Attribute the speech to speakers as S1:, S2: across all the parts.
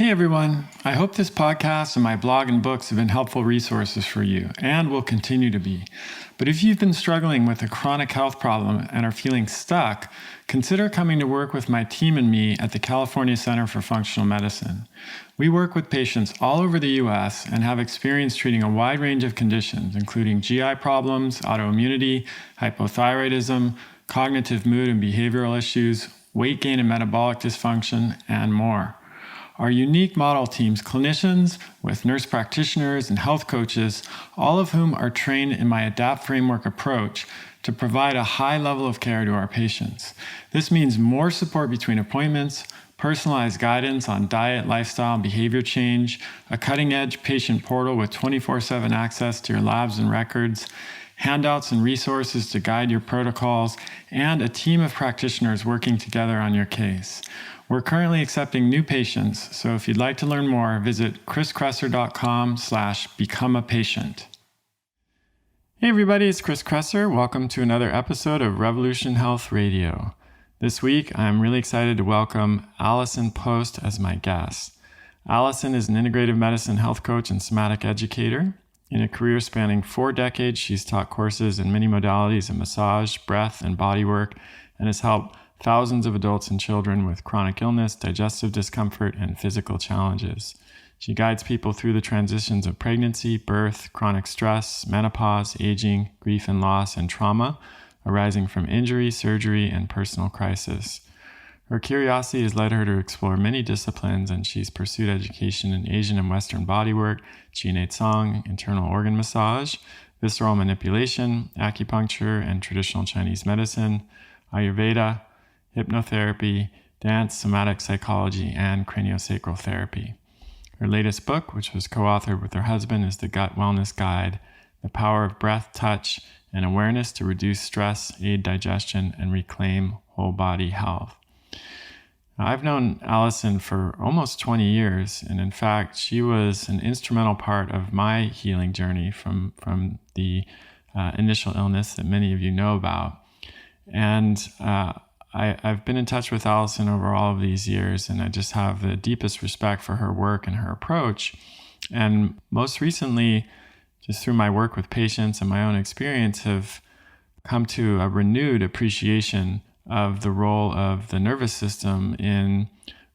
S1: Hey everyone, I hope this podcast and my blog and books have been helpful resources for you and will continue to be. But if you've been struggling with a chronic health problem and are feeling stuck, consider coming to work with my team and me at the California Center for Functional Medicine. We work with patients all over the US and have experience treating a wide range of conditions, including GI problems, autoimmunity, hypothyroidism, cognitive mood and behavioral issues, weight gain and metabolic dysfunction, and more. Our unique model teams, clinicians with nurse practitioners and health coaches, all of whom are trained in my ADAPT framework approach to provide a high level of care to our patients. This means more support between appointments, personalized guidance on diet, lifestyle, and behavior change, a cutting-edge patient portal with 24/7 access to your labs and records, handouts and resources to guide your protocols, and a team of practitioners working together on your case. We're currently accepting new patients, so if you'd like to learn more, visit chriskresser.com/becomeapatient. Hey everybody, it's Chris Kresser. Welcome to another episode of Revolution Health Radio. This week, I'm really excited to welcome Allison Post as my guest. Allison is an integrative medicine health coach and somatic educator. In a career spanning 4 decades, she's taught courses in many modalities of massage, breath, and bodywork, and has helped thousands of adults and children with chronic illness, digestive discomfort, and physical challenges. She guides people through the transitions of pregnancy, birth, chronic stress, menopause, aging, grief and loss, and trauma arising from injury, surgery, and personal crisis. Her curiosity has led her to explore many disciplines, and she's pursued education in Asian and Western bodywork, Qi Tsang, internal organ massage, visceral manipulation, acupuncture, and traditional Chinese medicine, Ayurveda, hypnotherapy, dance, somatic psychology, and craniosacral therapy. Her latest book, which was co-authored with her husband, is The Gut Wellness Guide, The Power of Breath, Touch, and Awareness to Reduce Stress, Aid Digestion, and Reclaim Whole Body Health. I've known Allison for almost 20 years, and in fact, she was an instrumental part of my healing journey from the initial illness that many of you know about. And I've been in touch with Allison over all of these years, and I just have the deepest respect for her work and her approach. And most recently, just through my work with patients and my own experience, have come to a renewed appreciation of the role of the nervous system in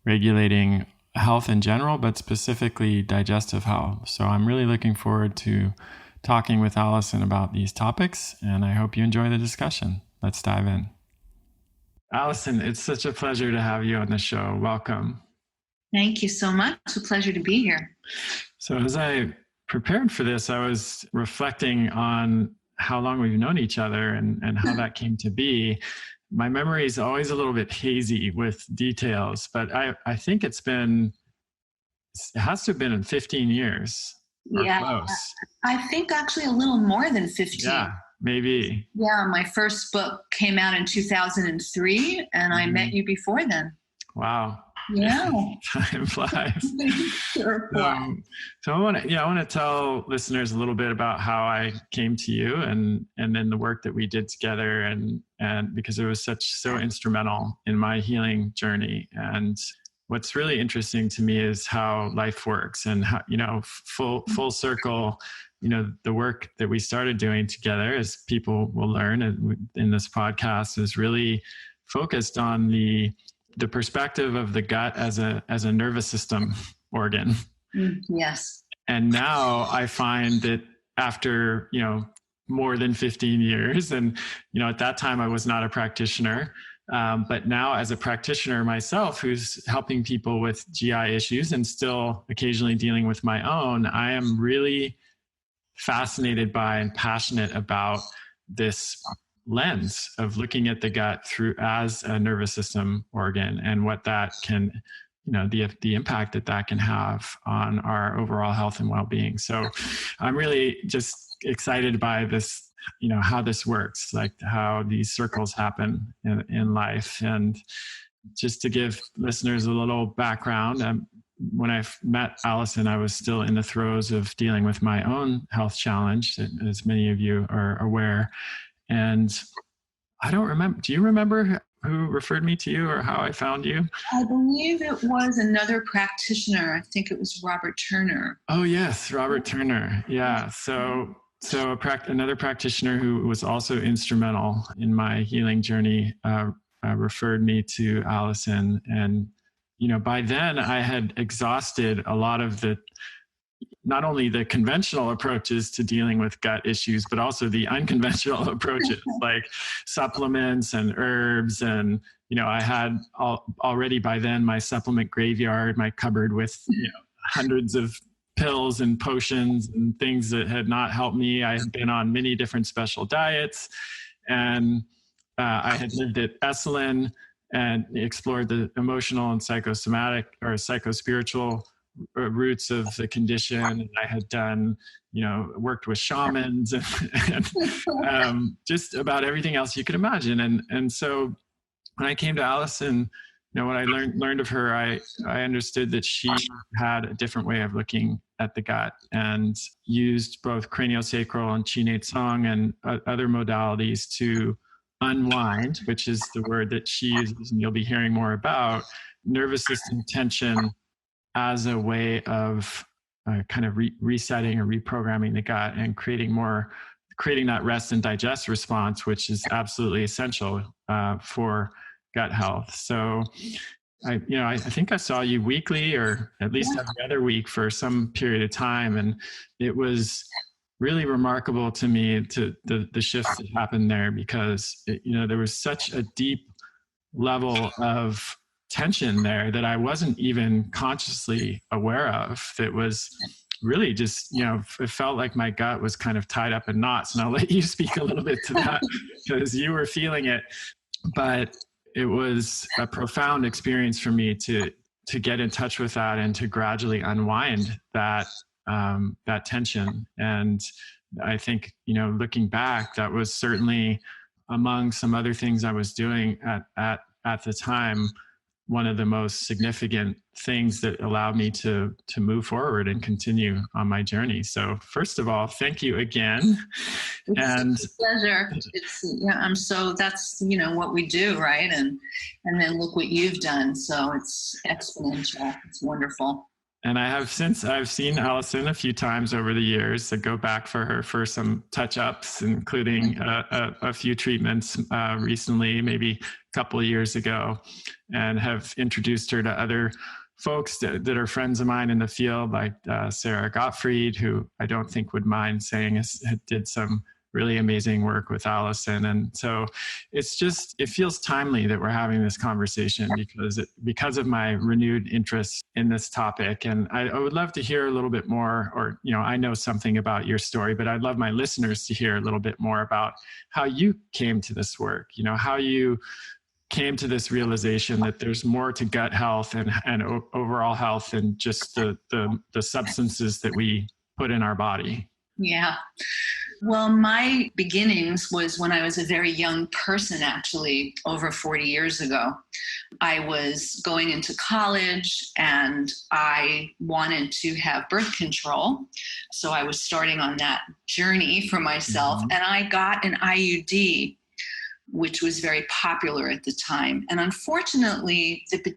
S1: regulating health in general, but specifically digestive health. So I'm really looking forward to talking with Allison about these topics, and I hope you enjoy the discussion. Let's dive in. Allison, it's such a pleasure to have you on the show. Welcome.
S2: Thank you so much. It's a pleasure to be here.
S1: So as I prepared for this, I was reflecting on how long we've known each other and how that came to be. My memory is always a little bit hazy with details, but I think it has to have been in 15 years or close.
S2: I think actually a little more than 15.
S1: Yeah. Maybe.
S2: Yeah, my first book came out in 2003, and I met you before then.
S1: Wow.
S2: Yeah.
S1: Time flies.
S2: Sure.
S1: So I want to tell listeners a little bit about how I came to you and then the work that we did together, and because it was so instrumental in my healing journey. And what's really interesting to me is how life works, and how, full circle. The work that we started doing together, as people will learn in this podcast, is really focused on the perspective of the gut as a nervous system organ.
S2: Yes.
S1: And now I find that after, more than 15 years, and, at that time I was not a practitioner, but now as a practitioner myself, who's helping people with GI issues and still occasionally dealing with my own, I am really fascinated by and passionate about this lens of looking at the gut through as a nervous system organ, and what that can, the impact that can have on our overall health and well-being. So I'm really just excited by this, how this works, like how these circles happen in life. And just to give listeners a little background, when I met Allison, I was still in the throes of dealing with my own health challenge, as many of you are aware. And I don't remember, do you remember who referred me to you or how I found you?
S2: I believe it was another practitioner. I think it was Robert Turner.
S1: Oh yes, Robert Turner. Yeah. So another practitioner who was also instrumental in my healing journey referred me to Allison, and by then I had exhausted a lot of not only the conventional approaches to dealing with gut issues, but also the unconventional approaches like supplements and herbs. And, I had already by then my supplement graveyard, my cupboard with hundreds of pills and potions and things that had not helped me. I had been on many different special diets, and I had lived at Esalen and explored the emotional and psychosomatic or psychospiritual roots of the condition. And I had done, worked with shamans and just about everything else you could imagine. And so when I came to Allison, what I learned of her, I understood that she had a different way of looking at the gut and used both craniosacral and Qinei Tsong and other modalities to unwind, which is the word that she uses, and you'll be hearing more about, nervous system tension as a way of kind of resetting or reprogramming the gut and creating that rest and digest response, which is absolutely essential for gut health. So I think I saw you weekly or at least every other week for some period of time. And it was really remarkable to me to the shifts that happened there, because there was such a deep level of tension there that I wasn't even consciously aware of. That was really just, it felt like my gut was kind of tied up in knots. And I'll let you speak a little bit to that because you were feeling it. But it was a profound experience for me to get in touch with that and to gradually unwind that tension. And I think, looking back, that was certainly among some other things I was doing at the time, one of the most significant things that allowed me to move forward and continue on my journey. So first of all, thank you again.
S2: It's a pleasure. That's, what we do, right? And then look what you've done. So it's exponential. It's wonderful.
S1: And I've seen Allison a few times over the years. To go back for her for some touch-ups, including a few treatments recently, maybe a couple of years ago, and have introduced her to other folks that are friends of mine in the field, like Sarah Gottfried, who I don't think would mind saying did some really amazing work with Allison. And so it feels timely that we're having this conversation because of my renewed interest in this topic. And I would love to hear a little bit more, or, I know something about your story, but I'd love my listeners to hear a little bit more about how you came to this work, how you came to this realization that there's more to gut health and overall health than just the substances that we put in our body.
S2: Yeah. Well, my beginnings was when I was a very young person, actually, over 40 years ago. I was going into college and I wanted to have birth control. So I was starting on that journey for myself. Mm-hmm. And I got an IUD, which was very popular at the time. And unfortunately, it's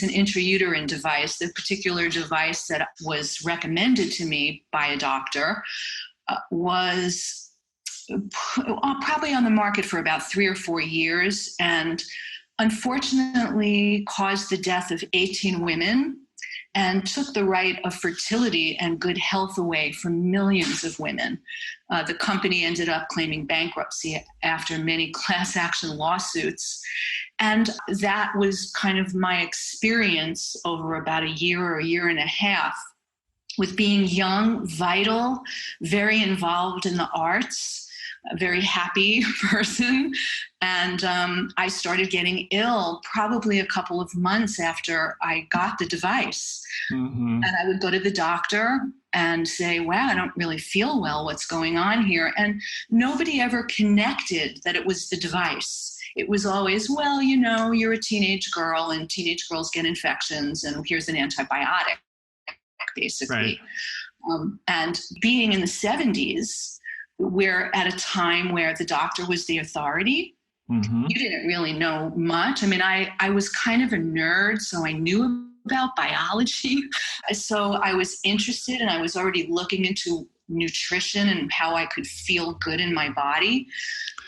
S2: an intrauterine device. The particular device that was recommended to me by a doctor was probably on the market for about 3 or 4 years, and unfortunately caused the death of 18 women and took the right of fertility and good health away from millions of women. The company ended up claiming bankruptcy after many class action lawsuits. And that was kind of my experience over about a year or a year and a half, with being young, vital, very involved in the arts, a very happy person. And I started getting ill probably a couple of months after I got the device. Mm-hmm. And I would go to the doctor and say, wow, I don't really feel well. What's going on here? And nobody ever connected that it was the device. It was always, well, you're a teenage girl and teenage girls get infections and here's an antibiotic, basically. Right. And being in the 70s, we're at a time where the doctor was the authority.
S1: Mm-hmm.
S2: You didn't really know much. I mean, I was kind of a nerd, so I knew about biology. So I was interested, and I was already looking into nutrition and how I could feel good in my body.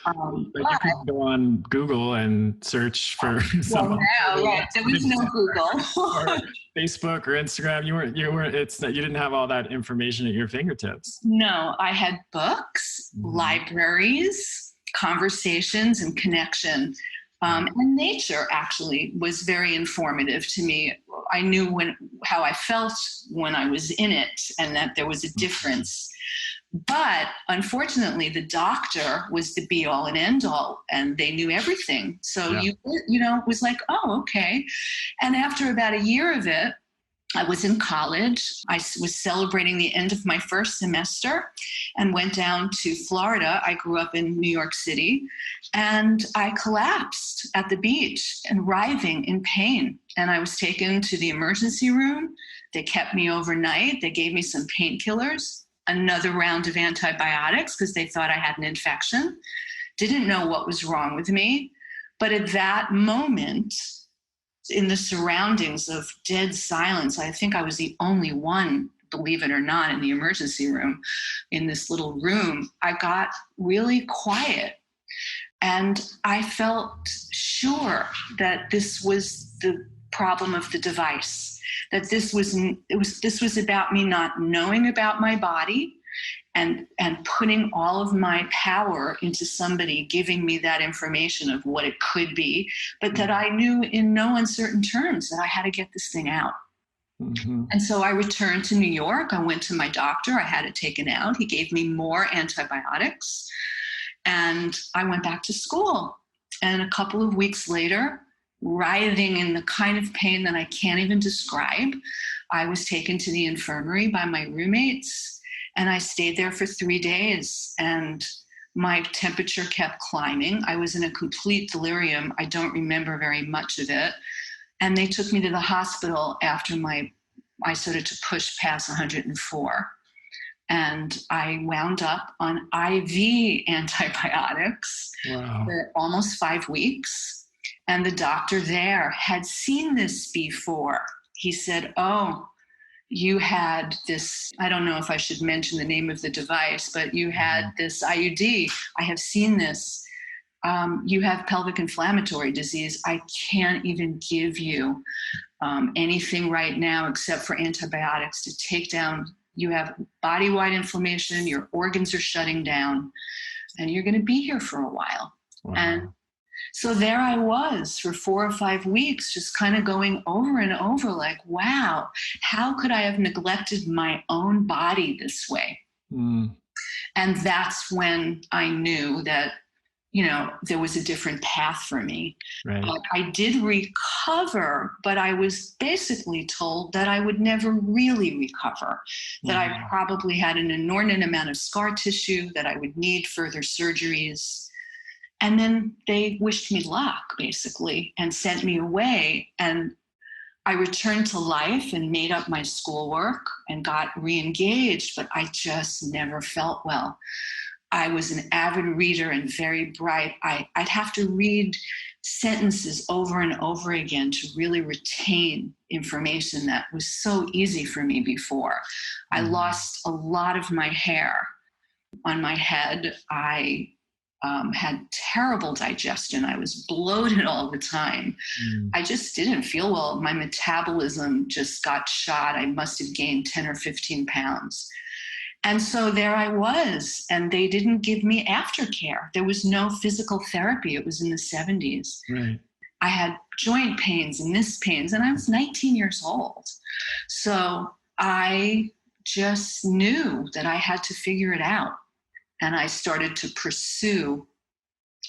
S1: But you could go on Google and search for some.
S2: Well, now, right, there was no Google.
S1: Or Facebook or Instagram. You didn't have all that information at your fingertips.
S2: No, I had books, libraries, conversations, and connection. And nature actually was very informative to me. I knew how I felt when I was in it, and that there was a difference. But unfortunately, the doctor was the be all and end all, and they knew everything. So it was like, oh, okay. And after about a year of it, I was in college. I was celebrating the end of my first semester and went down to Florida. I grew up in New York City, and I collapsed at the beach and writhing in pain. And I was taken to the emergency room. They kept me overnight. They gave me some painkillers, another round of antibiotics because they thought I had an infection. Didn't know what was wrong with me. But at that moment, in the surroundings of dead silence, I think I was the only one, believe it or not, in the emergency room, in this little room. I got really quiet, and I felt sure that this was the problem of the device, that this was about me not knowing about my body and putting all of my power into somebody giving me that information of what it could be, but that I knew in no uncertain terms that I had to get this thing out. Mm-hmm. And so I returned to New York. I went to my doctor. I had it taken out. He gave me more antibiotics, and I went back to school. And a couple of weeks later, writhing in the kind of pain that I can't even describe, I was taken to the infirmary by my roommates. And I stayed there for 3 days, and my temperature kept climbing. I was in a complete delirium. I don't remember very much of it. And they took me to the hospital after I started to push past 104. And I wound up on IV antibiotics for almost 5 weeks. And the doctor there had seen this before. He said, oh, you had this, I don't know if I should mention the name of the device, but you had this IUD. I have seen this. You have pelvic inflammatory disease. I can't even give you anything right now except for antibiotics to take down. You have body-wide inflammation. Your organs are shutting down, and you're going to be here for a while. Wow. And so there I was for 4 or 5 weeks, just kind of going over and over like, wow, how could I have neglected my own body this way? And that's when I knew that, there was a different path for me. Right. I did recover, but I was basically told that I would never really recover, that I probably had an inordinate amount of scar tissue, that I would need further surgeries. And then they wished me luck, basically, and sent me away. And I returned to life and made up my schoolwork and got re-engaged, but I just never felt well. I was an avid reader and very bright. I'd have to read sentences over and over again to really retain information that was so easy for me before. I lost a lot of my hair on my head. I had terrible digestion. I was bloated all the time. I just didn't feel well. My metabolism just got shot. I must have gained 10 or 15 pounds. And so there I was, and they didn't give me aftercare. There was no physical therapy. It was in the 70s. Right. I had joint pains and this pains, and I was 19 years old. So I just knew that I had to figure it out. And I started to pursue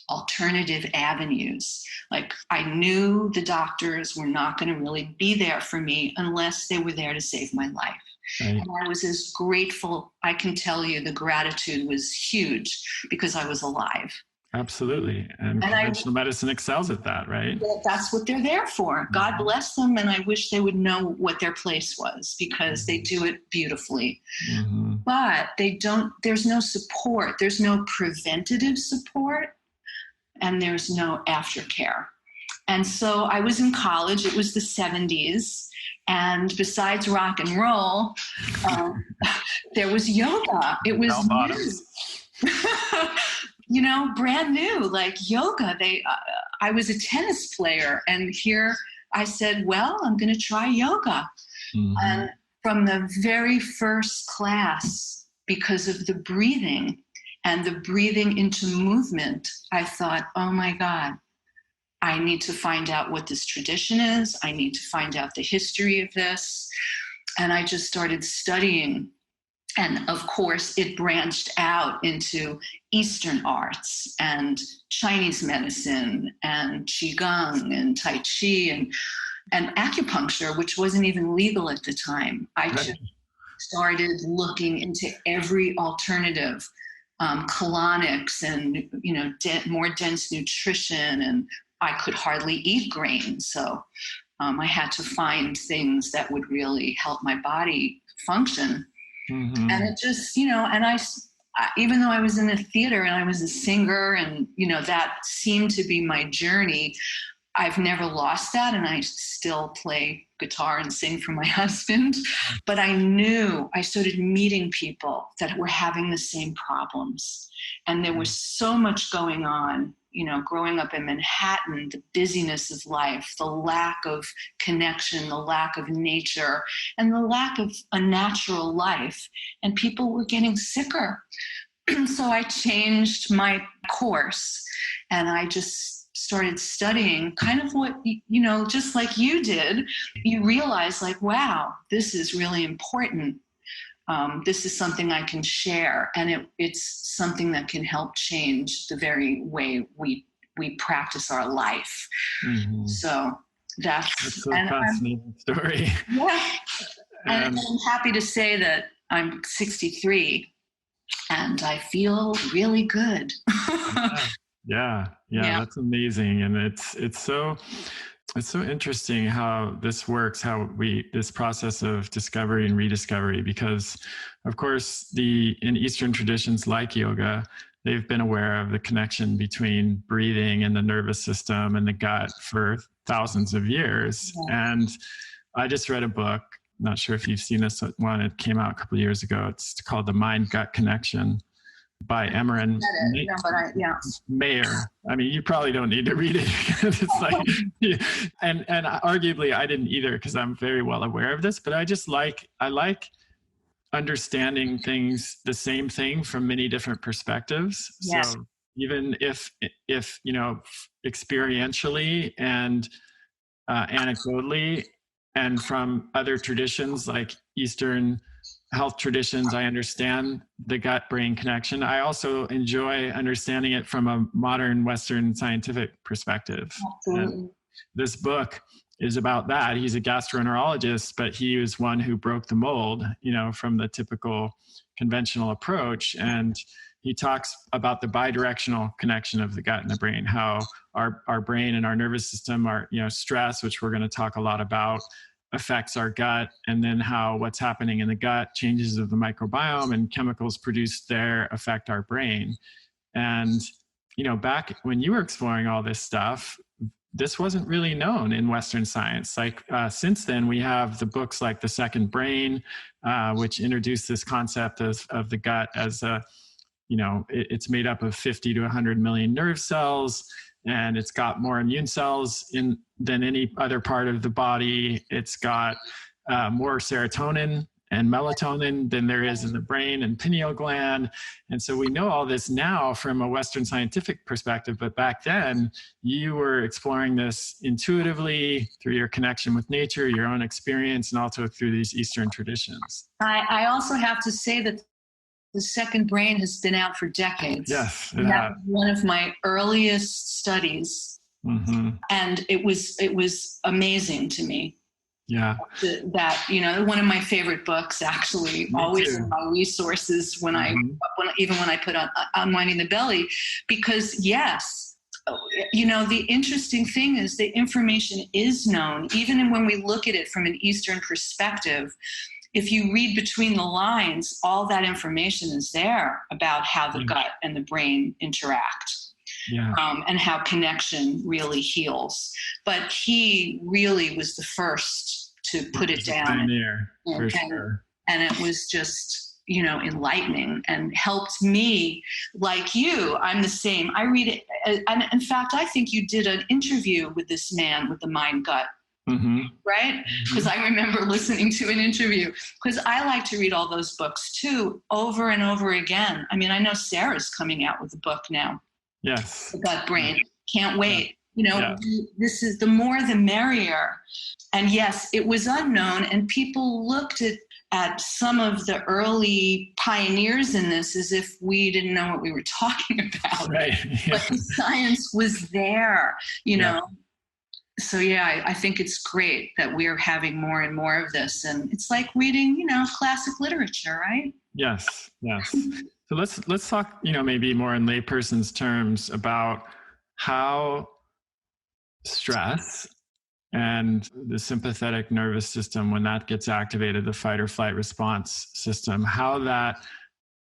S2: alternative avenues. Like, I knew the doctors were not going to really be there for me unless they were there to save my life. Right. And I was as grateful. I can tell you the gratitude was huge because I was alive.
S1: Absolutely. And conventional medicine excels at that, right?
S2: That's what they're there for. God bless them. And I wish they would know what their place was, because they do it beautifully. But there's no support. There's no preventative support. and there's no aftercare. And so I was in college. It was the 70s. And besides rock and roll, there was yoga. It was new. Brand new, like yoga. I was a tennis player. And here I said, well, I'm going to try yoga. Mm-hmm. And from the very first class, because of the breathing and the breathing into movement, I thought, oh my God, I need to find out what this tradition is. I need to find out the history of this. And I just started studying. And of course, it branched out into Eastern arts and Chinese medicine and Qigong and Tai Chi and acupuncture, which wasn't even legal at the time. I just started looking into every alternative, colonics and, more dense nutrition, and I could hardly eat grain. So I had to find things that would really help my body function. Mm-hmm. And it just, and I, even though I was in the theater and I was a singer and, that seemed to be my journey, I've never lost that. And I still play guitar and sing for my husband. But I started meeting people that were having the same problems. And there was so much going on, growing up in Manhattan, the busyness of life, the lack of connection, the lack of nature, and the lack of a natural life. And people were getting sicker. So I changed my course and I just started studying kind of what, just like you did. You realize like, wow, this is really important. This is something I can share, and it's something that can help change the very way we practice our life. Mm-hmm. So that's
S1: a fascinating story.
S2: Yeah, and I'm happy to say that I'm 63, and I feel really good.
S1: Yeah, that's amazing, and it's so interesting how this works, this process of discovery and rediscovery, because of course in Eastern traditions like yoga, they've been aware of the connection between breathing and the nervous system and the gut for thousands of years. Yeah. And I just read a book, not sure if you've seen this one, it came out a couple of years ago. It's called The Mind-Gut Connection by Emmerin Mayer. I mean, you probably don't need to read it. It's like, and arguably I didn't either, because I'm very well aware of this, but I like understanding things, the same thing from many different perspectives. Yes. So even if experientially and anecdotally, and from other traditions like Eastern health traditions, I understand the gut-brain connection. I also enjoy understanding it from a modern Western scientific perspective. Absolutely. And this book is about that. He's a gastroenterologist, but he was one who broke the mold, from the typical conventional approach. And he talks about the bidirectional connection of the gut and the brain, how our brain and our nervous system are, stress, which we're going to talk a lot about, affects our gut, and then how what's happening in the gut, changes of the microbiome and chemicals produced there affect our brain. And, back when you were exploring all this stuff, this wasn't really known in Western science. Like since then, we have the books like The Second Brain, which introduced this concept of the gut as it's made up of 50 to 100 million nerve cells, and it's got more immune cells than any other part of the body. It's got more serotonin and melatonin than there is in the brain and pineal gland. And so we know all this now from a Western scientific perspective, but back then you were exploring this intuitively through your connection with nature, your own experience, and also through these Eastern traditions.
S2: I also have to say that The Second Brain has been out for decades.
S1: Yes,
S2: that was one of my earliest studies. Mm-hmm. And it was amazing to me.
S1: Yeah.
S2: That, one of my favorite books, actually, me always too. In my resources when mm-hmm. when I put on Unwinding the Belly, because yes, the interesting thing is the information is known, even when we look at it from an Eastern perspective. If you read between the lines, all that information is there about how the gut and the brain interact.
S1: Yeah.
S2: And how connection really heals. But he really was the first to put it down.
S1: Pioneer, for sure.
S2: And it was just, enlightening and helped me. Like you, I'm the same. I read it. And in fact, I think you did an interview with this man with the mind gut.
S1: Mm-hmm.
S2: Right? Because I remember listening to an interview, because I like to read all those books too, over and over again. I mean, I know Sarah's coming out with a book now.
S1: Yes.
S2: The Gut Brain. Can't wait.
S1: Yeah.
S2: This is the more the merrier. And yes, it was unknown, and people looked at some of the early pioneers in this as if we didn't know what we were talking about.
S1: Right. Yeah.
S2: But the science was there, know. So I think it's great that we're having more and more of this, and it's like reading, classic literature, right?
S1: Yes. So let's talk, maybe more in layperson's terms about how stress and the sympathetic nervous system, when that gets activated, the fight or flight response system, how that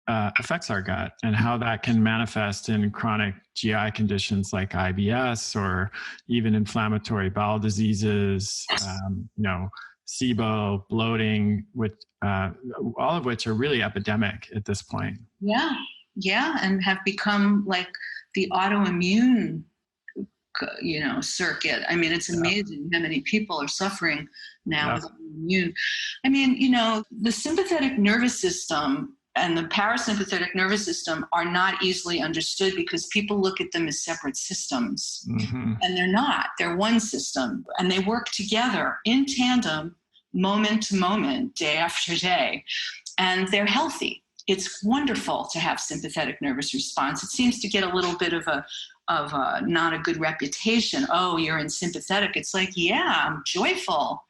S1: affects our gut and how that can manifest in chronic GI conditions like IBS or even inflammatory bowel diseases, SIBO, bloating, which all of which are really epidemic at this point.
S2: Yeah, and have become like the autoimmune, circuit. I mean, it's amazing how many people are suffering now with autoimmune. I mean, the sympathetic nervous system and the parasympathetic nervous system are not easily understood because people look at them as separate systems.
S1: Mm-hmm.
S2: And they're not. They're one system. And they work together in tandem, moment to moment, day after day. And they're healthy. It's wonderful to have sympathetic nervous response. It seems to get a little bit of not a good reputation. Oh, you're in sympathetic. It's like, I'm joyful.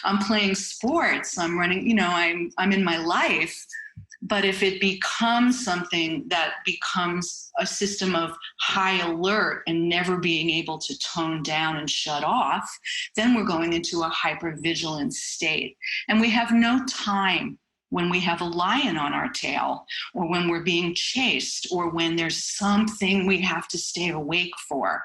S2: I'm playing sports. I'm running, I'm in my life. But if it becomes something that becomes a system of high alert and never being able to tone down and shut off, then we're going into a hypervigilant state. And we have no time when we have a lion on our tail, or when we're being chased, or when there's something we have to stay awake for.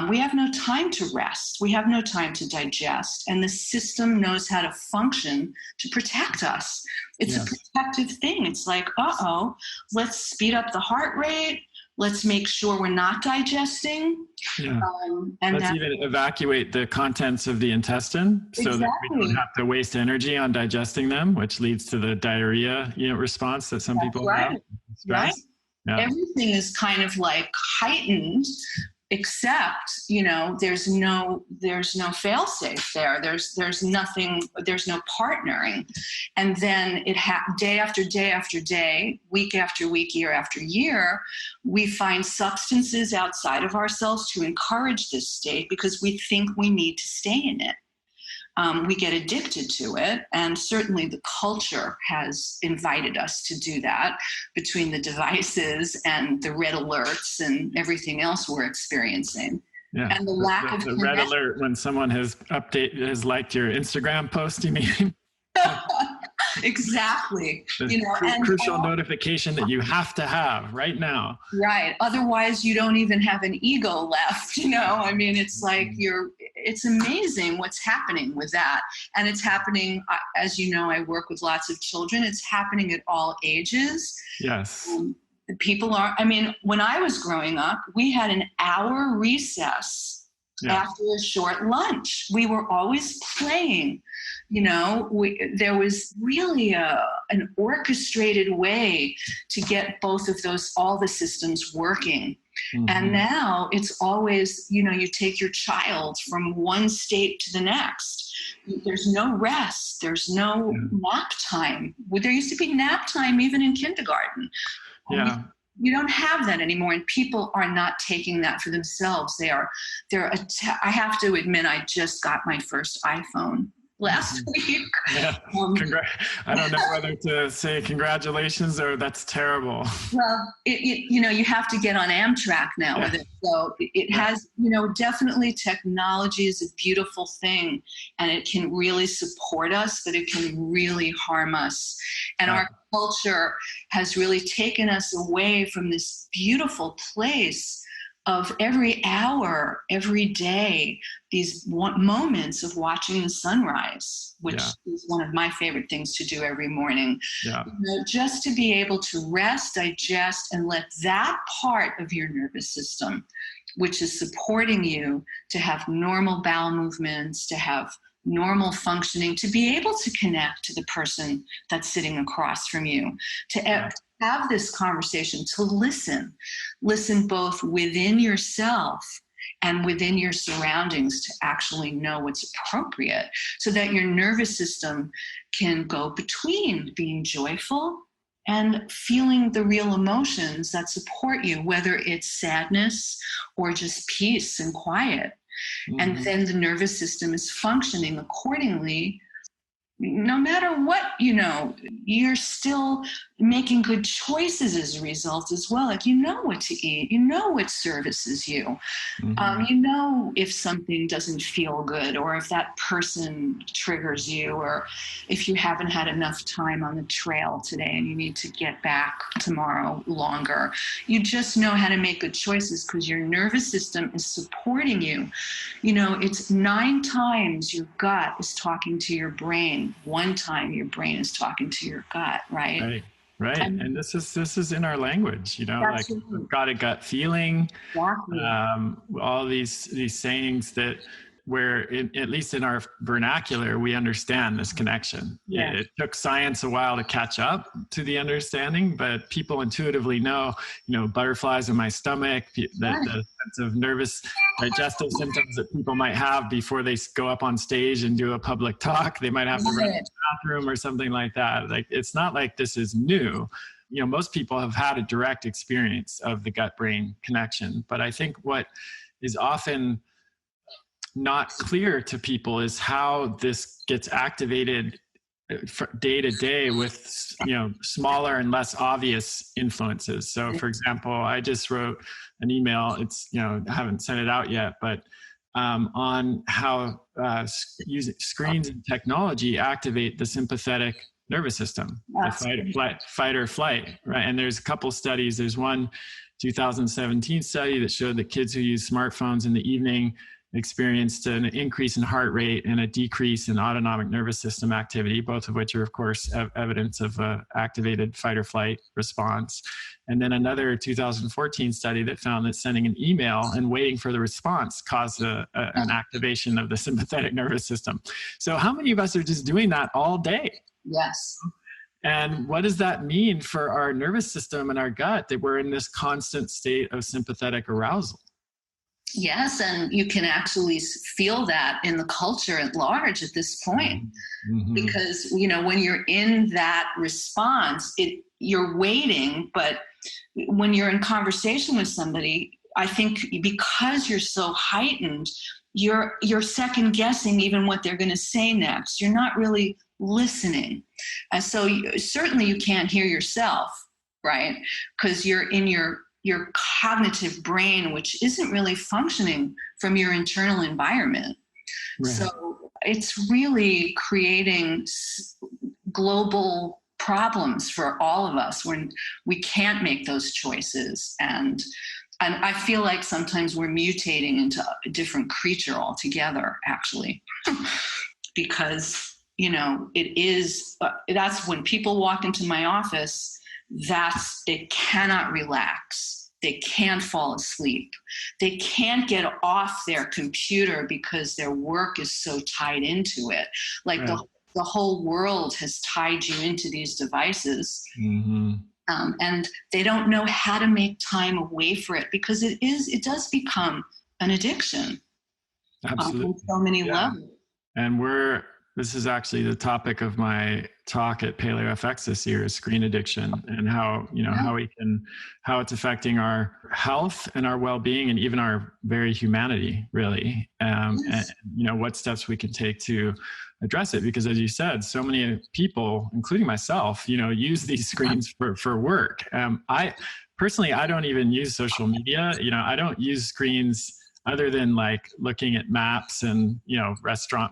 S2: We have no time to rest. We have no time to digest. And the system knows how to function to protect us. It's a protective thing. It's like, let's speed up the heart rate. Let's make sure we're not digesting.
S1: Yeah. And let's even evacuate the contents of the intestine so that we don't have to waste energy on digesting them, which leads to the diarrhea response that some people have.
S2: Right. Yeah. Everything is kind of like heightened, except, there's no fail-safe there. There's nothing, there's no partnering. And then day after day after day, week after week, year after year, we find substances outside of ourselves to encourage this state because we think we need to stay in it. We get addicted to it, and certainly the culture has invited us to do that between the devices and the red alerts and everything else we're experiencing.
S1: Yeah.
S2: And the lack of
S1: the red alert when someone has liked your Instagram post, you mean?
S2: Exactly.
S1: Crucial notification that you have to have right now.
S2: Right. Otherwise, you don't even have an ego left. I mean, it's like it's amazing what's happening with that. And it's happening, as you know, I work with lots of children. It's happening at all ages.
S1: Yes.
S2: When I was growing up, we had an hour recess after a short lunch. We were always playing. There was really an orchestrated way to get both of all the systems working. Mm-hmm. And now it's always, you take your child from one state to the next. There's no rest. There's no nap time. There used to be nap time even in kindergarten.
S1: Yeah.
S2: You don't have that anymore, and people are not taking that for themselves. I have to admit, I just got my first iPhone last week.
S1: Yeah. I don't know whether to say congratulations or that's terrible.
S2: Well, you have to get on Amtrak now with it. So it has, definitely technology is a beautiful thing, and it can really support us, but it can really harm us. And our culture has really taken us away from this beautiful place of every hour, every day, these moments of watching the sunrise, which is one of my favorite things to do every morning.
S1: Yeah.
S2: Just to be able to rest, digest, and let that part of your nervous system, which is supporting you to have normal bowel movements, to have normal functioning, to be able to connect to the person that's sitting across from you, to have this conversation, to listen both within yourself and within your surroundings, to actually know what's appropriate, so that your nervous system can go between being joyful and feeling the real emotions that support you, whether it's sadness or just peace and quiet. Mm-hmm. And then the nervous system is functioning accordingly. No matter what, you're still making good choices as a result as well. Like, what to eat, what services you. Mm-hmm. If something doesn't feel good, or if that person triggers you, or if you haven't had enough time on the trail today and you need to get back tomorrow longer. You just know how to make good choices because your nervous system is supporting you. It's 9 times your gut is talking to your brain. 1 time your brain is talking to your gut, right?
S1: Right. And this is in our language, like we've got a gut feeling. Exactly. All these sayings that where at least in our vernacular, we understand this connection. Yeah. It took science a while to catch up to the understanding, but people intuitively know, butterflies in my stomach, the sense of nervous digestive symptoms that people might have before they go up on stage and do a public talk. They might have to run to the bathroom or something like that. Like, it's not like this is new. Most people have had a direct experience of the gut-brain connection, but I think what is often not clear to people is how this gets activated day to day with smaller and less obvious influences. So for example, I just wrote an email, it's I haven't sent it out yet, but on how using screens and technology activate the sympathetic nervous system, the fight or flight, right? And there's a couple studies. There's one 2017 study that showed that kids who use smartphones in the evening experienced an increase in heart rate and a decrease in autonomic nervous system activity, both of which are, of course, evidence of activated fight or flight response. And then another 2014 study that found that sending an email and waiting for the response caused an activation of the sympathetic nervous system. So how many of us are just doing that all day?
S2: Yes.
S1: And what does that mean for our nervous system and our gut, that we're in this constant state of sympathetic arousal?
S2: Yes, and you can actually feel that in the culture at large at this point. Mm-hmm. Because, when you're in that response, you're waiting, but when you're in conversation with somebody, I think because you're so heightened, you're second guessing even what they're going to say next. You're not really listening. And so certainly you can't hear yourself, right? Because you're in your cognitive brain, which isn't really functioning from your internal environment. Right. So it's really creating global problems for all of us when we can't make those choices. And I feel like sometimes we're mutating into a different creature altogether, actually, because, it is, that's when people walk into my office, they cannot relax. They can't fall asleep. They can't get off their computer because their work is so tied into it. Like right. the whole world has tied you into these devices. Mm-hmm. And they don't know how to make time away for it because it does become an addiction.
S1: Absolutely.
S2: On so many levels.
S1: And this is actually the topic of my talk at Paleo FX this year, is screen addiction, and how it's affecting our health and our well-being and even our very humanity, really. Yes. And what steps we can take to address it, because as you said, so many people, including myself, use these screens for work. I personally don't even use social media. I don't use screens other than like looking at maps and,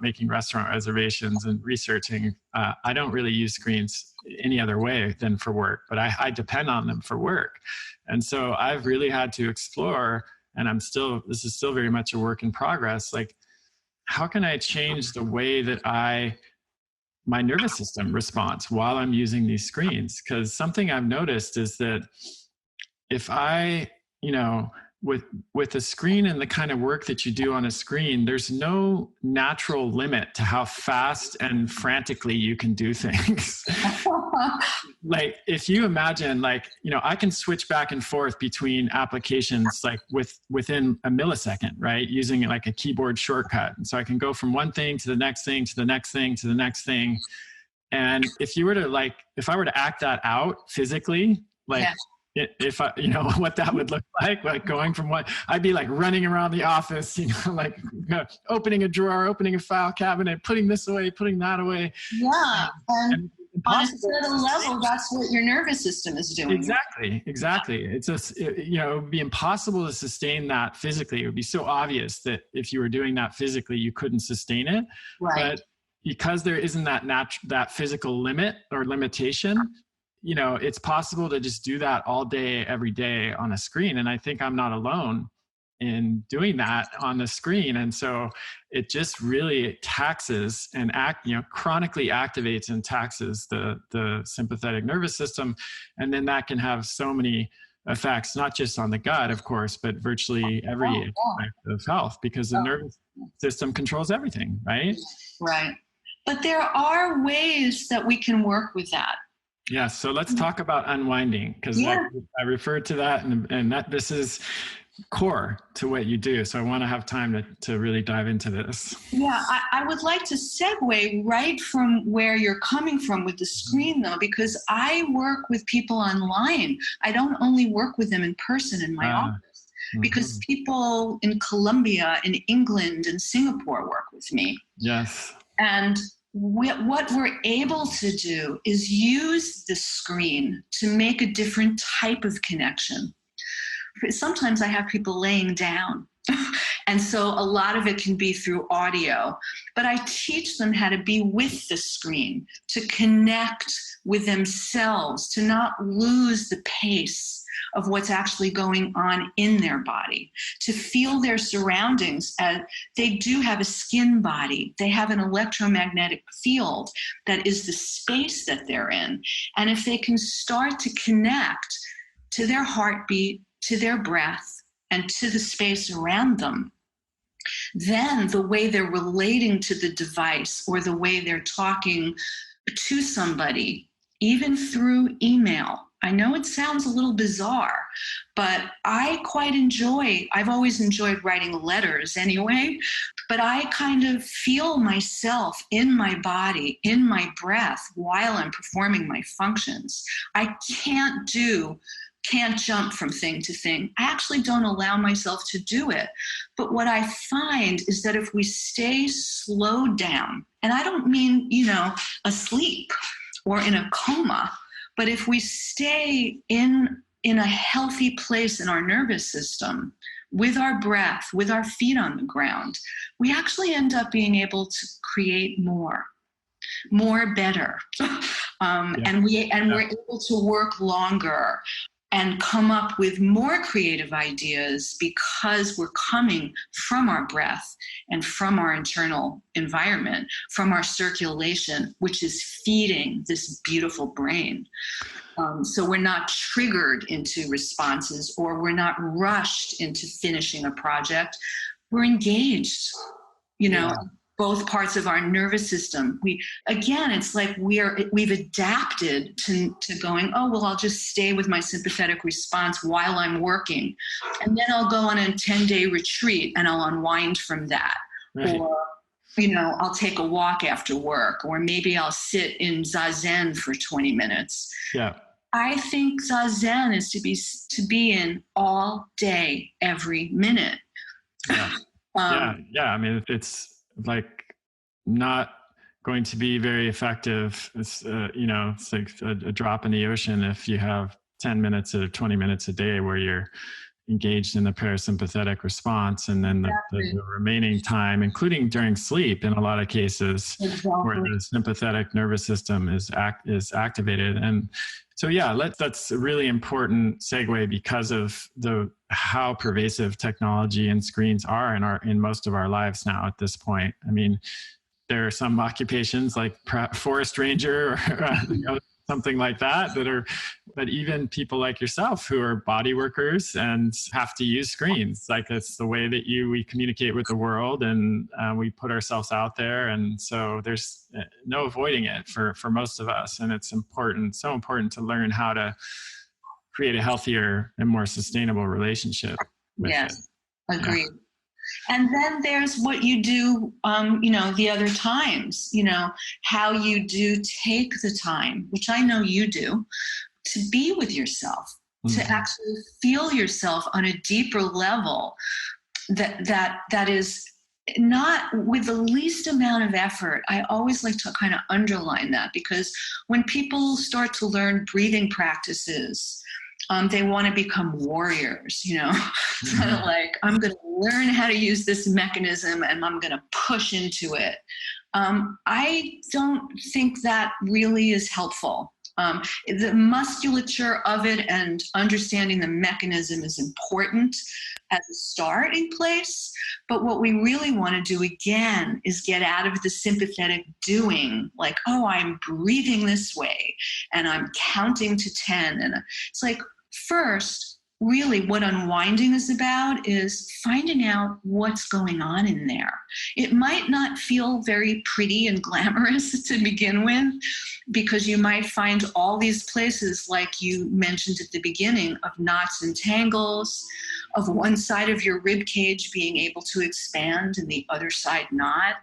S1: making restaurant reservations and researching. I don't really use screens any other way than for work, but I depend on them for work. And so I've really had to explore and this is still very much a work in progress. Like, how can I change the way that my nervous system responds while I'm using these screens? Because something I've noticed is that if I, with a screen and the kind of work that you do on a screen, there's no natural limit to how fast and frantically you can do things. Like, if you imagine, I can switch back and forth between applications like within a millisecond, right? Using like a keyboard shortcut. And so I can go from one thing to the next thing, to the next thing, to the next thing. And if I were to act that out physically, if I, what that would look like going from I'd be like running around the office, opening a drawer, opening a file cabinet, putting this away, putting that away.
S2: Yeah. And on a certain level, that's what your nervous system is doing.
S1: Exactly. It would be impossible to sustain that physically. It would be so obvious that if you were doing that physically, you couldn't sustain it.
S2: Right.
S1: But because there isn't that physical limit or limitation, it's possible to just do that all day, every day on a screen. And I think I'm not alone in doing that on the screen. And so it just really taxes and chronically activates and taxes the sympathetic nervous system. And then that can have so many effects, not just on the gut, of course, but virtually every aspect of health, because the nervous system controls everything, right?
S2: Right. But there are ways that we can work with that.
S1: Yeah, so let's talk about unwinding, because I referred to that, and that this is core to what you do. So I want to have time to really dive into this.
S2: Yeah, I would like to segue right from where you're coming from with the screen, though, because I work with people online. I don't only work with them in person in my office, because people in Colombia, in England, and Singapore work with me.
S1: Yes.
S2: And what we're able to do is use the screen to make a different type of connection. Sometimes I have people laying down, and so a lot of it can be through audio, but I teach them how to be with the screen, to connect with themselves, to not lose the pace of what's actually going on in their body, to feel their surroundings. They do have a skin body. They have an electromagnetic field that is the space that they're in. And if they can start to connect to their heartbeat, to their breath, and to the space around them, then the way they're relating to the device or the way they're talking to somebody, even through email. I know it sounds a little bizarre, but I've always enjoyed writing letters anyway, but I kind of feel myself in my body, in my breath while I'm performing my functions. I can't jump from thing to thing. I actually don't allow myself to do it. But what I find is that if we stay slowed down, and I don't mean, asleep or in a coma, but if we stay in a healthy place in our nervous system, with our breath, with our feet on the ground, we actually end up being able to create more better. And we're able to work longer and come up with more creative ideas because we're coming from our breath and from our internal environment, from our circulation, which is feeding this beautiful brain. So we're not triggered into responses, or we're not rushed into finishing a project. We're engaged, both parts of our nervous system. It's like we've adapted to going, I'll just stay with my sympathetic response while I'm working. And then I'll go on a 10-day retreat and I'll unwind from that. Right. Or, I'll take a walk after work, or maybe I'll sit in Zazen for 20 minutes.
S1: Yeah.
S2: I think Zazen is to be in all day, every minute.
S1: Yeah. I mean, it's like not going to be very effective. It's like a drop in the ocean if you have 10 minutes or 20 minutes a day where you're engaged in the parasympathetic response, and then the remaining time, including during sleep in a lot of cases, where the sympathetic nervous system is activated. And so, that's a really important segue because of how pervasive technology and screens are in most of our lives now at this point. I mean, there are some occupations like forest ranger or something like that but even people like yourself who are body workers and have to use screens. Like, it's the way that we communicate with the world, and we put ourselves out there. And so there's no avoiding it for most of us. And it's so important to learn how to create a healthier and more sustainable relationship with it.
S2: Agreed. Yeah. And then there's what you do, the other times, how you do take the time, which I know you do, to be with yourself, to actually feel yourself on a deeper level that is not with the least amount of effort. I always like to kind of underline that, because when people start to learn breathing practices, they want to become warriors, kind of like, I'm going to learn how to use this mechanism and I'm going to push into it. I don't think that really is helpful. The musculature of it and understanding the mechanism is important as a starting place. But what we really want to do again is get out of the sympathetic doing, like, oh, I'm breathing this way and I'm counting to 10. And it's like, first, really what unwinding is about is finding out what's going on in there. It might not feel very pretty and glamorous to begin with, because you might find all these places, like you mentioned at the beginning, of knots and tangles, of one side of your rib cage being able to expand and the other side not,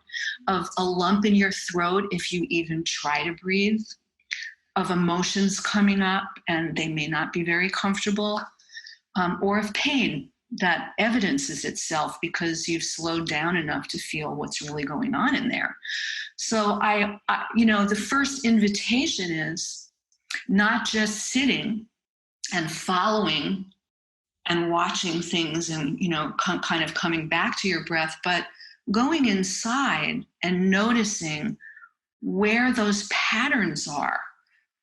S2: of a lump in your throat if you even try to breathe, of emotions coming up and they may not be very comfortable, or of pain that evidences itself because you've slowed down enough to feel what's really going on in there. So I the first invitation is not just sitting and following and watching things and, kind of coming back to your breath, but going inside and noticing where those patterns are.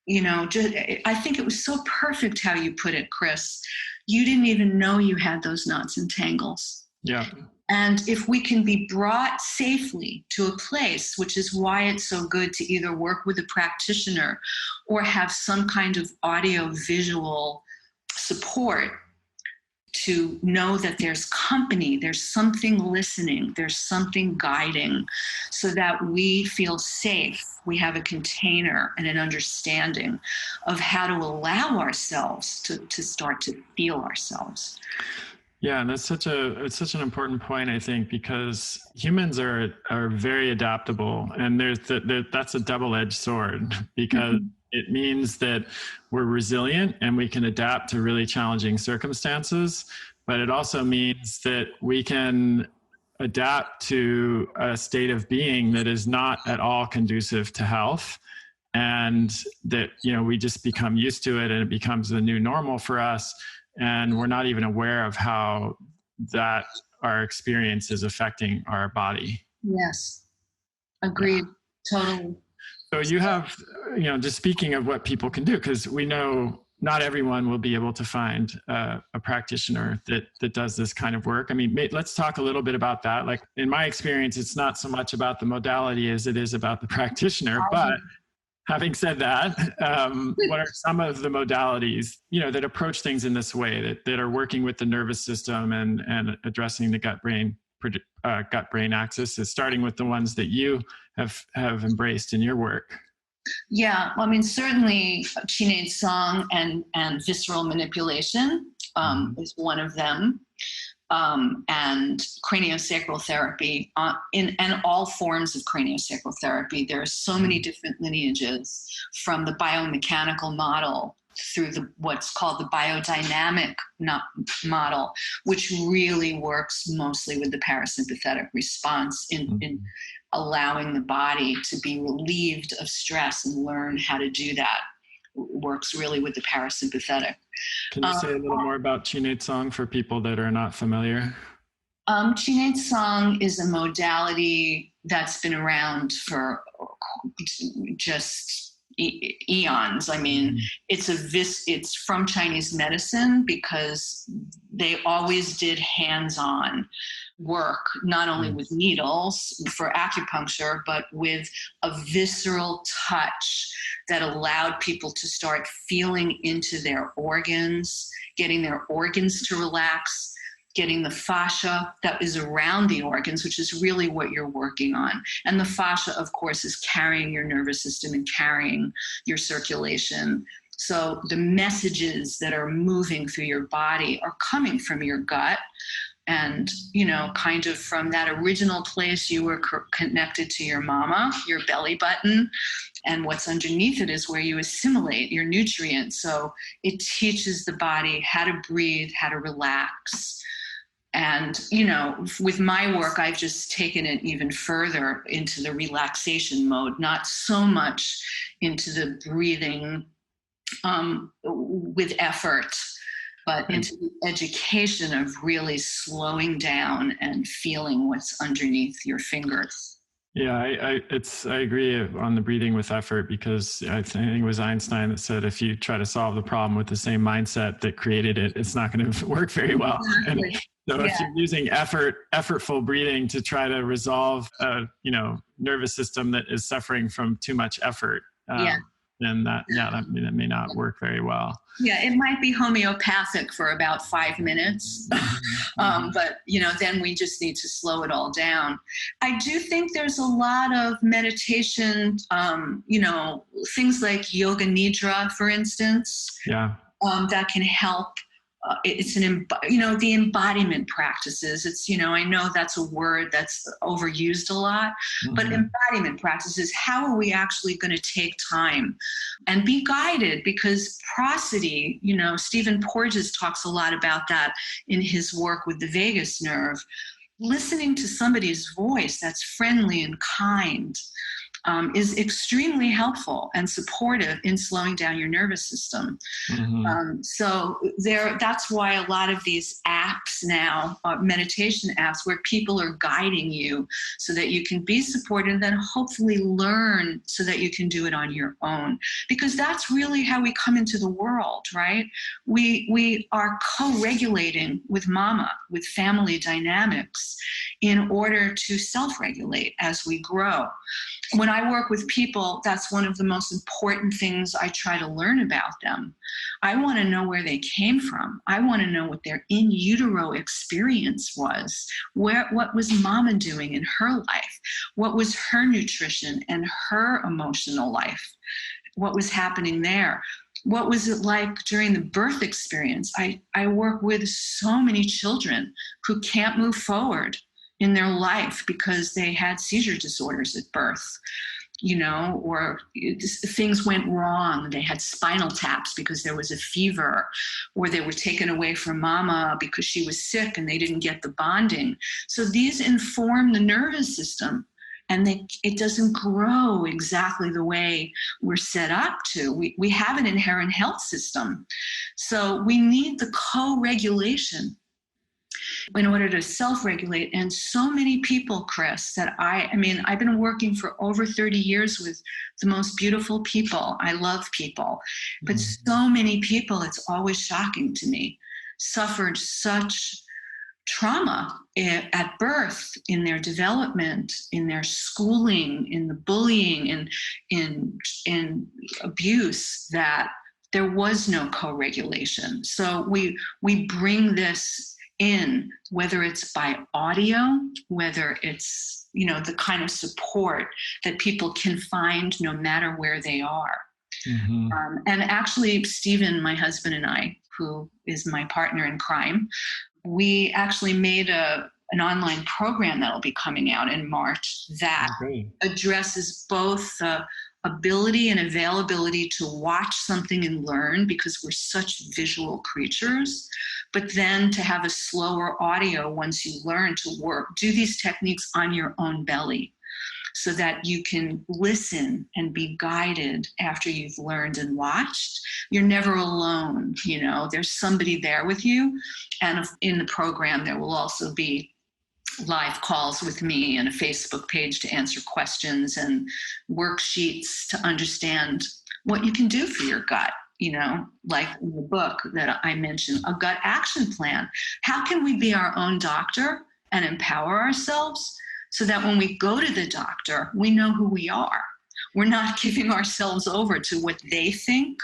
S2: I think it was so perfect how you put it, Chris. You didn't even know you had those knots and tangles.
S1: Yeah.
S2: And if we can be brought safely to a place, which is why it's so good to either work with a practitioner or have some kind of audio visual support, to know that there's company, there's something listening, there's something guiding, so that we feel safe. We have a container and an understanding of how to allow ourselves to start to feel ourselves.
S1: Yeah, and it's such an important point, I think, because humans are very adaptable, and that's a double-edged sword, because it means that we're resilient and we can adapt to really challenging circumstances, but it also means that we can adapt to a state of being that is not at all conducive to health, and that, we just become used to it and it becomes the new normal for us, and we're not even aware of how that our experience is affecting our body.
S2: Yes, agreed. Yeah. Totally.
S1: So you have, just speaking of what people can do, because we know not everyone will be able to find a practitioner that does this kind of work. I mean, let's talk a little bit about that. Like, in my experience, it's not so much about the modality as it is about the practitioner. But having said that, what are some of the modalities, that approach things in this way, that are working with the nervous system and addressing the gut-brain axis, is starting with the ones that you have embraced in your work?
S2: Yeah, well, I mean, certainly Chinese song and visceral manipulation is one of them, and craniosacral therapy, and all forms of craniosacral therapy. There are so many different lineages, from the biomechanical model through what's called the biodynamic model, which really works mostly with the parasympathetic response in allowing the body to be relieved of stress and learn how to do that works really with the parasympathetic.
S1: Can you say a little more about Chinate song for people that are not familiar?
S2: Chinate song is a modality that's been around for just eons. I mean, it's from Chinese medicine because they always did hands-on work, not only with needles for acupuncture, but with a visceral touch that allowed people to start feeling into their organs, getting their organs to relax, getting the fascia that is around the organs, which is really what you're working on. And the fascia, of course, is carrying your nervous system and carrying your circulation. So the messages that are moving through your body are coming from your gut. And, kind of from that original place you were connected to your mama, your belly button, and what's underneath it is where you assimilate your nutrients. So it teaches the body how to breathe, how to relax. And, with my work, I've just taken it even further into the relaxation mode, not so much into the breathing with effort, but into the education of really slowing down and feeling what's underneath your fingers.
S1: Yeah, I agree on the breathing with effort, because I think it was Einstein that said if you try to solve the problem with the same mindset that created it, it's not going to work very well.
S2: Exactly.
S1: And so if you're using effortful breathing to try to resolve a nervous system that is suffering from too much effort, then that may not work very well.
S2: Yeah, it might be homeopathic for about 5 minutes, but then we just need to slow it all down. I do think there's a lot of meditation, things like yoga nidra, for instance, that can help. It's the embodiment practices. It's, I know that's a word that's overused a lot, but embodiment practices, how are we actually going to take time and be guided? Because prosody, Stephen Porges talks a lot about that in his work with the vagus nerve. Listening to somebody's voice that's friendly and kind is extremely helpful and supportive in slowing down your nervous system. So that's why a lot of these apps now, meditation apps, where people are guiding you so that you can be supported and then hopefully learn so that you can do it on your own. Because that's really how we come into the world, right? We are co-regulating with mama, with family dynamics, in order to self-regulate as we grow. When I work with people, that's one of the most important things I try to learn about them. I want to know where they came from. I want to know what their in utero experience was. What was mama doing in her life? What was her nutrition and her emotional life? What was happening there? What was it like during the birth experience? I work with so many children who can't move forward in their life because they had seizure disorders at birth, or things went wrong. They had spinal taps because there was a fever, or they were taken away from mama because she was sick and they didn't get the bonding. So these inform the nervous system, and it doesn't grow exactly the way we're set up to. We have an inherent health system. So we need the co-regulation in order to self-regulate. And so many people, Chris, that I've been working for over 30 years with the most beautiful people. I love people, but so many people, it's always shocking to me, suffered such trauma at birth, in their development, in their schooling, in the bullying, in abuse, that there was no co-regulation. So we bring this in, whether it's by audio, whether it's, the kind of support that people can find no matter where they are. And actually, Stephen, my husband, and I, who is my partner in crime, we actually made an online program that will be coming out in March that addresses both the ability and availability to watch something and learn, because we're such visual creatures, but then to have a slower audio once you learn to do these techniques on your own belly. so that you can listen and be guided after you've learned and watched. You're never alone, there's somebody there with you. And in the program, there will also be live calls with me and a Facebook page to answer questions and worksheets to understand what you can do for your gut. Like in the book that I mentioned, a gut action plan. How can we be our own doctor and empower ourselves so that when we go to the doctor, we know who we are? We're not giving ourselves over to what they think.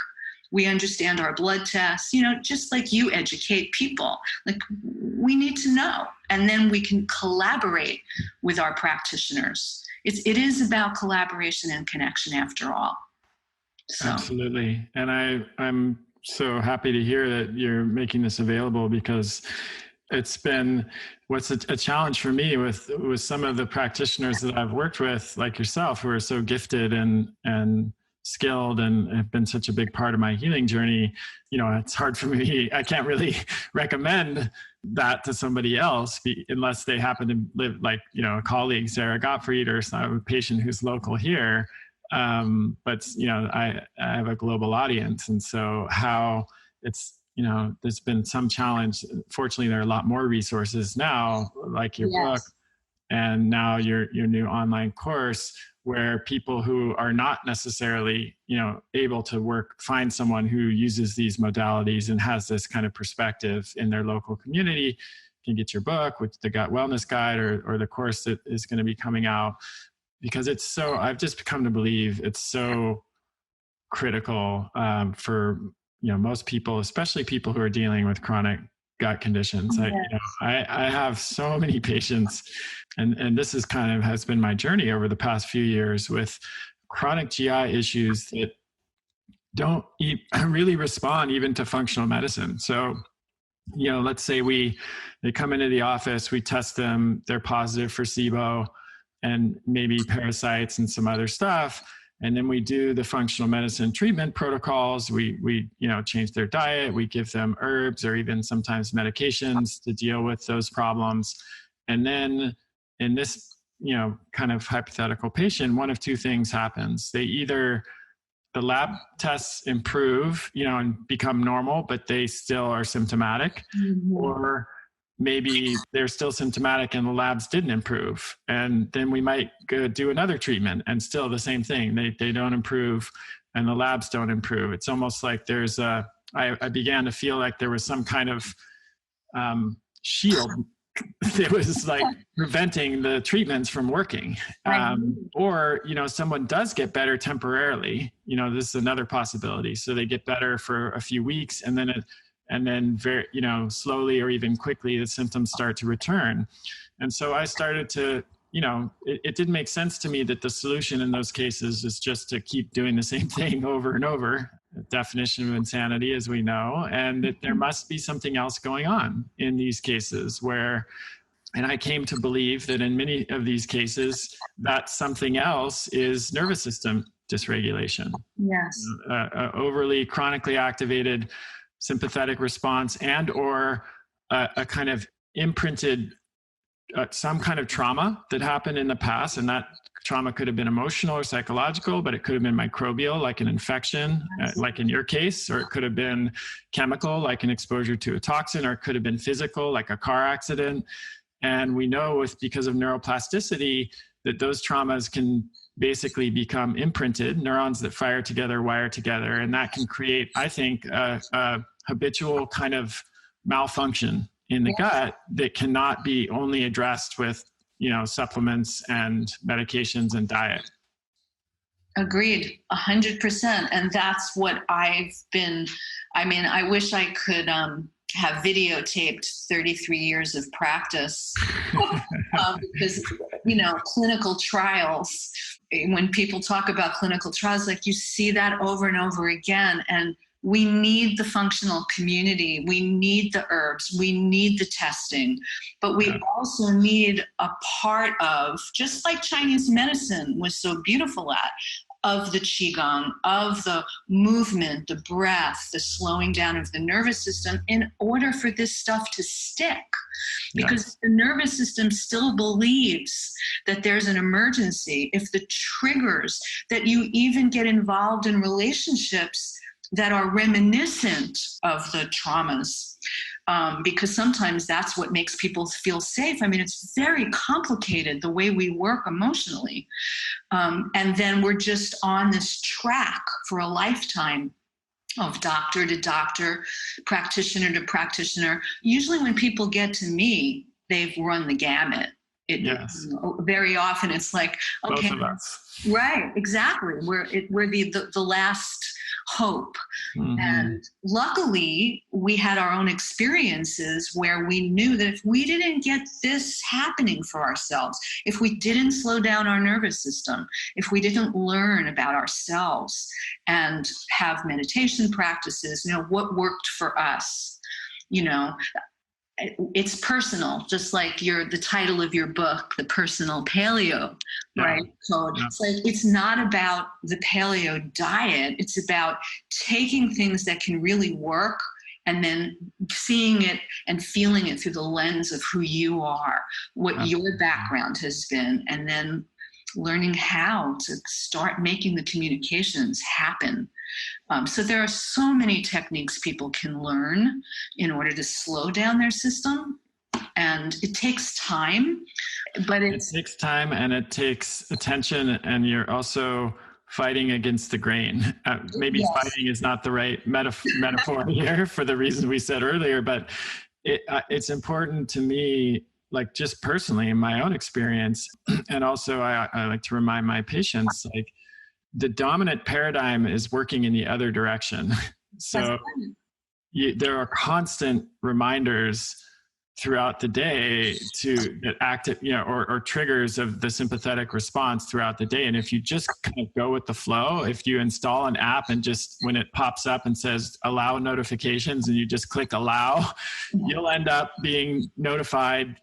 S2: We understand our blood tests, just like you educate people. Like, we need to know. And then we can collaborate with our practitioners. It is about collaboration and connection after all. So.
S1: Absolutely. And I'm so happy to hear that you're making this available, because it's been what's a challenge for me with some of the practitioners that I've worked with, like yourself, who are so gifted and skilled and have been such a big part of my healing journey. It's hard for me. I can't really recommend that to somebody else unless they happen to live, like, a colleague, Sarah Gottfried, or a patient who's local here. But I have a global audience. And so how it's, there's been some challenge. Fortunately, there are a lot more resources now, like your book and now your new online course, where people who are not necessarily, able to find someone who uses these modalities and has this kind of perspective in their local community can get your book, with the Gut Wellness Guide, or the course that is going to be coming out. Because I've just come to believe it's so critical for, most people, especially people who are dealing with chronic gut conditions.
S2: Yes.
S1: I have so many patients, and this has been my journey over the past few years, with chronic GI issues that don't really respond even to functional medicine. So, let's say they come into the office, we test them, they're positive for SIBO and maybe parasites and some other stuff. And then we do the functional medicine treatment protocols. We change their diet. We give them herbs or even sometimes medications to deal with those problems. And then in this, kind of hypothetical patient, one of two things happens. The lab tests improve, and become normal, but they still are symptomatic. Mm-hmm. Or maybe they're still symptomatic and the labs didn't improve. And then we might go do another treatment and still the same thing. They don't improve and the labs don't improve. It's almost like I began to feel like there was some kind of shield that was like preventing the treatments from working. Or, someone does get better temporarily, this is another possibility. So they get better for a few weeks and then very, slowly or even quickly, the symptoms start to return. And so I started to, it didn't make sense to me that the solution in those cases is just to keep doing the same thing over and over. The definition of insanity, as we know, and that there must be something else going on in these cases and I came to believe that in many of these cases, that something else is nervous system dysregulation.
S2: Yes.
S1: Overly chronically activated sympathetic response, or a kind of imprinted some kind of trauma that happened in the past. And that trauma could have been emotional or psychological, but it could have been microbial, like an infection, like in your case, or it could have been chemical, like an exposure to a toxin, or it could have been physical, like a car accident. And we know because of neuroplasticity that those traumas can basically become imprinted, neurons that fire together, wire together, and that can create, I think, a habitual kind of malfunction in the gut that cannot be only addressed with, supplements and medications and diet.
S2: Agreed, 100%. And that's what I wish I could have videotaped 33 years of practice because, clinical trials, when people talk about clinical trials, like you see that over and over again. And we need the functional community. We need the herbs. We need the testing. But we also need a part of, just like Chinese medicine was so beautiful at, of the qigong, of the movement, the breath, the slowing down of the nervous system in order for this stuff to stick. Because
S1: Yes.
S2: the nervous system still believes that there's an emergency, if the triggers that you even get involved in relationships that are reminiscent of the traumas, because sometimes that's what makes people feel safe. I mean, it's very complicated the way we work emotionally. And then we're just on this track for a lifetime of doctor to doctor, practitioner to practitioner. Usually when people get to me, they've run the gamut.
S1: Yes.
S2: Very often it's like, okay,
S1: Both of us.
S2: right, exactly. We're the last hope.
S1: Mm-hmm.
S2: And luckily, we had our own experiences where we knew that if we didn't get this happening for ourselves, if we didn't slow down our nervous system, if we didn't learn about ourselves and have meditation practices, what worked for us, it's personal, just like the title of your book, The Personal Paleo, right? So it's like, it's not about the paleo diet. It's about taking things that can really work and then seeing it and feeling it through the lens of who you are, what your background has been, and then learning how to start making the communications happen. So there are so many techniques people can learn in order to slow down their system. And it takes time, but it
S1: takes time and it takes attention, and you're also fighting against the grain. Maybe
S2: Yes.
S1: Fighting is not the right metaphor here for the reasons we said earlier, but it's important to me, like just personally in my own experience. And also I like to remind my patients, like the dominant paradigm is working in the other direction. So there are constant reminders throughout the day to get active, or triggers of the sympathetic response throughout the day. And if you just kind of go with the flow, if you install an app and just when it pops up and says allow notifications and you just click allow, you'll end up being notified,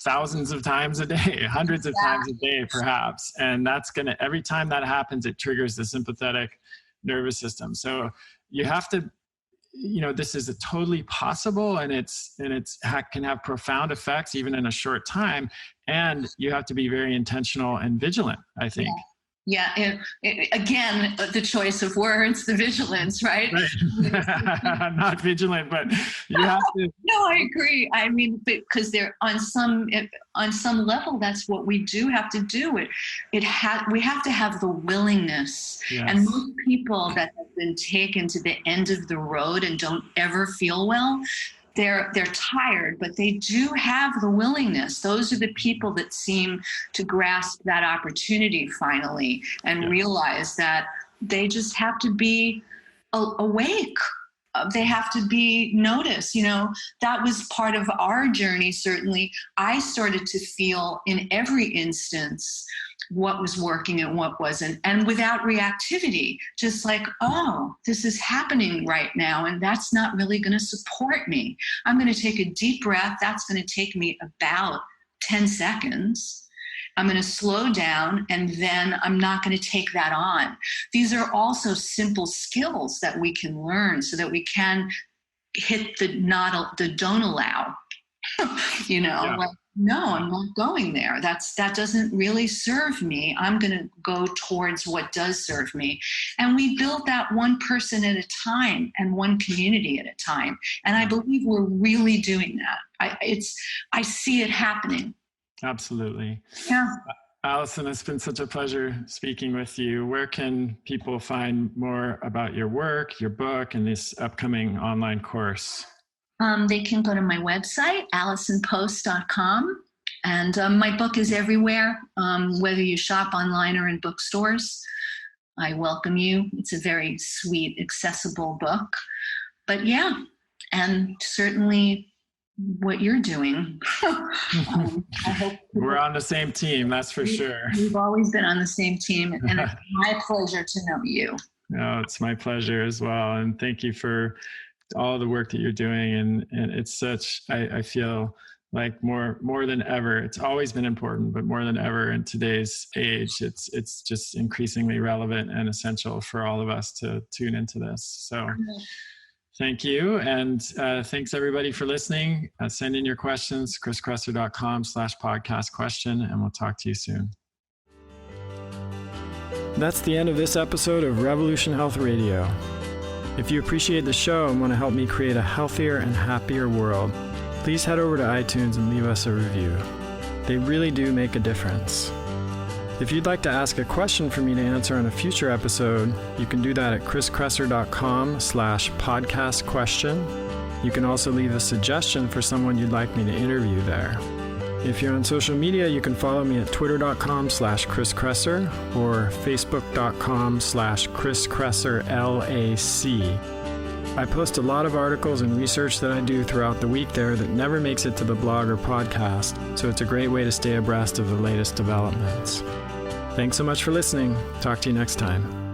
S1: thousands of times a day, hundreds of times a day, perhaps. And that's every time that happens, it triggers the sympathetic nervous system. So you have to, this is totally possible, and it can have profound effects even in a short time. And you have to be very intentional and vigilant, I think.
S2: Yeah. Again, the choice of words, the vigilance, right?
S1: Not vigilant, but you have to.
S2: No, I agree. I mean, because they're on some level, that's what we do have to do. We have to have the willingness.
S1: Yes.
S2: And most people that have been taken to the end of the road and don't ever feel well, they're tired, but they do have the willingness. Those are the people that seem to grasp that opportunity finally and realize that they just have to be awake. They have to be noticed. That was part of our journey, certainly. I started to feel in every instance what was working and what wasn't, and without reactivity, just like, oh, this is happening right now, and that's not really going to support me. I'm going to take a deep breath. That's going to take me about 10 seconds. I'm going to slow down, and then I'm not going to take that on. These are also simple skills that we can learn so that we can hit the don't allow. Like, no, I'm not going there. That doesn't really serve me. I'm going to go towards what does serve me. And we build that one person at a time and one community at a time. And I believe we're really doing that. I see it happening.
S1: Absolutely.
S2: Yeah.
S1: Allison, it's been such a pleasure speaking with you. Where can people find more about your work, your book, and this upcoming online course?
S2: They can go to my website, AllisonPost.com. And my book is everywhere, whether you shop online or in bookstores. I welcome you. It's a very sweet, accessible book. But yeah, and certainly what you're doing. I hope
S1: we're on the same team, that's for sure.
S2: We've always been on the same team, and it's my pleasure to know you.
S1: No, it's my pleasure as well. And thank you for all the work that you're doing. And it's such, I feel like more than ever. It's always been important, but more than ever in today's age, it's just increasingly relevant and essential for all of us to tune into this. So thank you. And thanks everybody for listening. Send in your questions, chriskresser.com/podcast question, and we'll talk to you soon. That's the end of this episode of Revolution Health Radio. If you appreciate the show and want to help me create a healthier and happier world, please head over to iTunes and leave us a review. They really do make a difference. If you'd like to ask a question for me to answer on a future episode, you can do that at chriskresser.com/podcast question. You can also leave a suggestion for someone you'd like me to interview there. If you're on social media, you can follow me at twitter.com/chriskresser or facebook.com/chriskresser L.A.C. I post a lot of articles and research that I do throughout the week there that never makes it to the blog or podcast, so it's a great way to stay abreast of the latest developments. Thanks so much for listening. Talk to you next time.